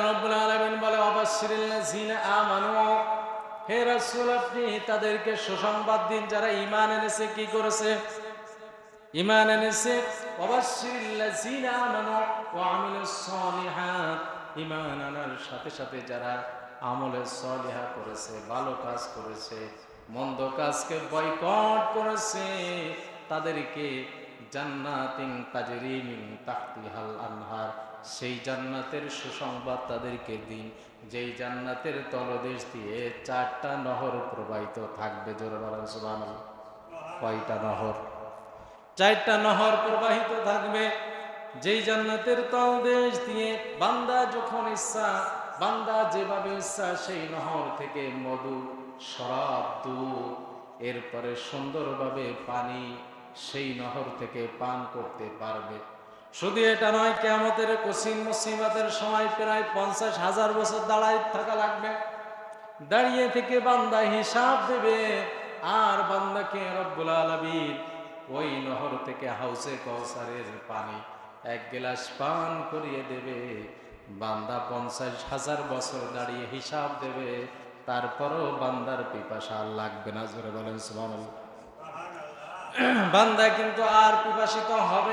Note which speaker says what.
Speaker 1: রব্বুল আলামিন বলে অবাশশিরিল লাযিনা আমানু, হে রাসূল আপনি তাদেরকে সুসংবাদ দিন যারা ঈমান এনেছে। কি করেছে? ঈমান এনেছে। অবাশশিরিল লাযিনা আমানু ওয়া আমিলুস সলিহাত, ঈমান আনার সাথে সাথে যারা আমলে সলিহা করেছে, ভালো কাজ করেছে, মন্দ কাজকে বয়কট করেছে, তাদেরকে জান্নাতিন তাজরি মিন তাহতিহাল আনহার, সেই জান্নাতের সুসংবাদ তাদেরকে দিন যেই জান্নাতের তলদেশ দিয়ে 4টা নহর প্রবাহিত থাকবে। জোরে বলেন সুবহানাল্লাহ। কয়টা নহর? 4টা নহর প্রবাহিত থাকবে, যেই জান্নাতের তলদেশ দিয়ে বান্দা যখন ইচ্ছা, বান্দা যেভাবে ইচ্ছা সেই নহর থেকে মধু, শরাব, দুধ, এরপরে সুন্দরভাবে পানি সেই নহর থেকে পান করতে পারবে। শুধু এটা নয়, কিয়ামতের কঠিন মুসিবতের সময় প্রায় 50,000 বছর দাঁড়ায় থাকা লাগবে। দাঁড়িয়ে থেকে বান্দা হিসাব দেবে, আর বান্দাকে রব্বুল আলামিন ওই নহর থেকে হাউজে কাউসারের পানি 1 গ্লাস পান করিয়ে দেবে। বান্দা 50,000 বছর দাঁড়িয়ে হিসাব দেবে, তারপরও বান্দার পিপাসা লাগবে না। জোরে বলেন সুবহানাল্লাহ। বান্দা কিন্তু আর পিপাসিত হবে